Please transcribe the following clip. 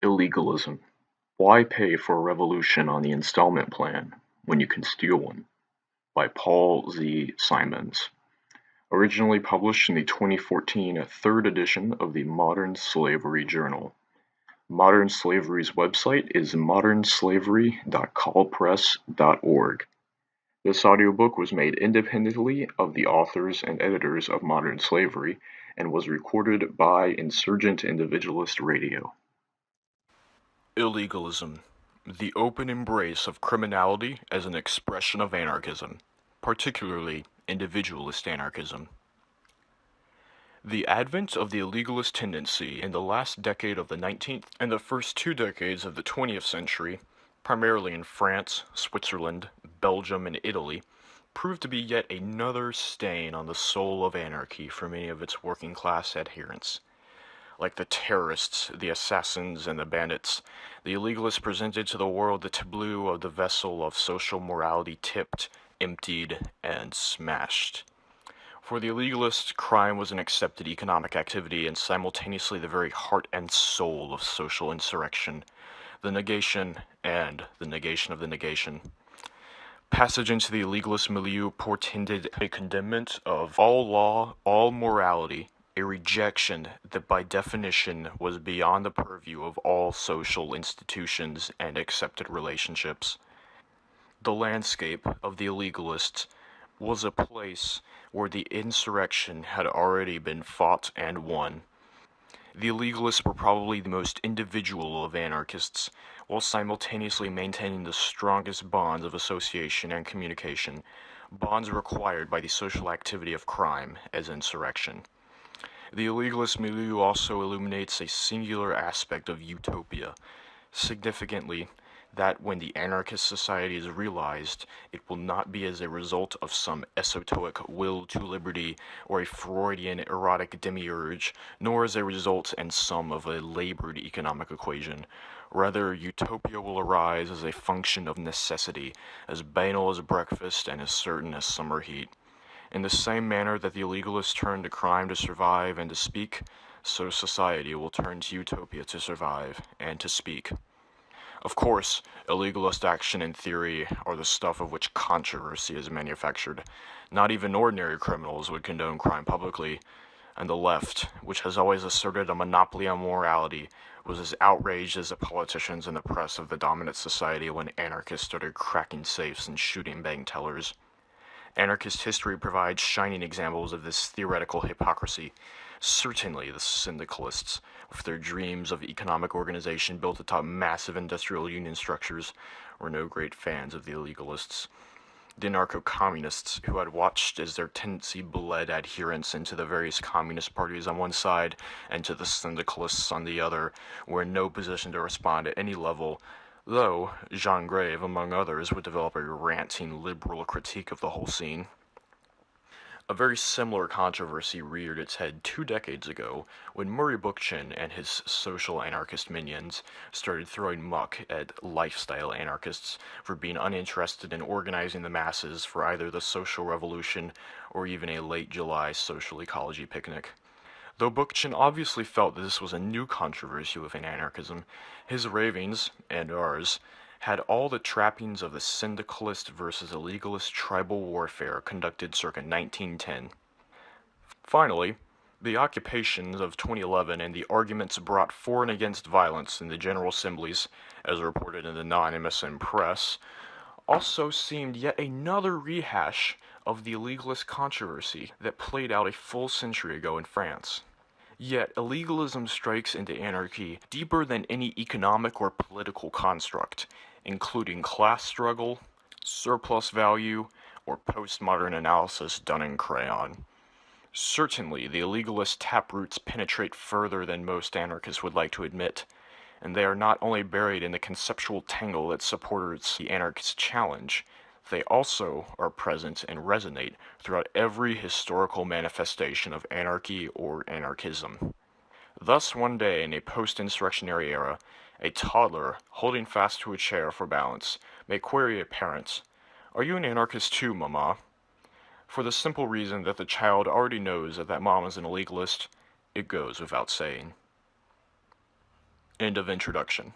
Illegalism: Why pay for a revolution on the installment plan when you can steal one? By Paul Z. Simons. Originally published in the 2014 third edition of the Modern Slavery Journal. Modern Slavery's website is modernslavery.callpress.org. This audiobook was made independently of the authors and editors of Modern Slavery and was recorded by Insurgent-Individualist Radio. Illegalism: the open embrace of criminality as an expression of anarchism, particularly individualist anarchism. The advent of the illegalist tendency in the last decade of the 19th and the first 2 decades of the 20th century, primarily in France, Switzerland, Belgium, and Italy, proved to be yet another stain on the soul of anarchy for many of its working class adherents. Like the terrorists, the assassins, and the bandits, the illegalists presented to the world the tableau of the vessel of social morality tipped, emptied, and smashed. For the illegalists, crime was an accepted economic activity and simultaneously the very heart and soul of social insurrection, the negation and the negation of the negation. Passage into the illegalist milieu portended a condemnment of all law, all morality, a rejection that by definition was beyond the purview of all social institutions and accepted relationships. The landscape of the illegalists was a place where the insurrection had already been fought and won. The illegalists were probably the most individual of anarchists, while simultaneously maintaining the strongest bonds of association and communication, bonds required by the social activity of crime as insurrection. The illegalist milieu also illuminates a singular aspect of utopia, significantly that when the anarchist society is realized, it will not be as a result of some esoteric will to liberty or a Freudian erotic demiurge, nor as a result and sum of a labored economic equation. Rather, utopia will arise as a function of necessity, as banal as breakfast and as certain as summer heat. In the same manner that the illegalists turn to crime to survive and to speak, so society will turn to utopia to survive and to speak. Of course, illegalist action and theory are the stuff of which controversy is manufactured. Not even ordinary criminals would condone crime publicly, and the left, which has always asserted a monopoly on morality, was as outraged as the politicians and the press of the dominant society when anarchists started cracking safes and shooting bank tellers. Anarchist history provides shining examples of this theoretical hypocrisy. Certainly the syndicalists, with their dreams of economic organization built atop massive industrial union structures, were no great fans of the illegalists. The anarcho-communists, who had watched as their tendency bled adherents into the various communist parties on one side and to the syndicalists on the other, were in no position to respond at any level, though Jean Grave, among others, would develop a ranting liberal critique of the whole scene. A very similar controversy reared its head 2 decades ago when Murray Bookchin and his social anarchist minions started throwing muck at lifestyle anarchists for being uninterested in organizing the masses for either the social revolution or even a late July social ecology picnic. Though Bookchin obviously felt that this was a new controversy within anarchism, his ravings, and ours, had all the trappings of the syndicalist versus illegalist tribal warfare conducted circa 1910. Finally, the occupations of 2011 and the arguments brought for and against violence in the General Assemblies, as reported in the non-MSN press, also seemed yet another rehash of the illegalist controversy that played out a full century ago in France. Yet illegalism strikes into anarchy deeper than any economic or political construct, including class struggle, surplus value, or postmodern analysis done in crayon. Certainly, the illegalist taproots penetrate further than most anarchists would like to admit, and they are not only buried in the conceptual tangle that supports the anarchist challenge, they also are present and resonate throughout every historical manifestation of anarchy or anarchism. Thus, one day in a post-insurrectionary era, a toddler, holding fast to a chair for balance, may query a parent, "Are you an anarchist too, Mama?" For the simple reason that the child already knows that mom is an illegalist, it goes without saying. End of introduction.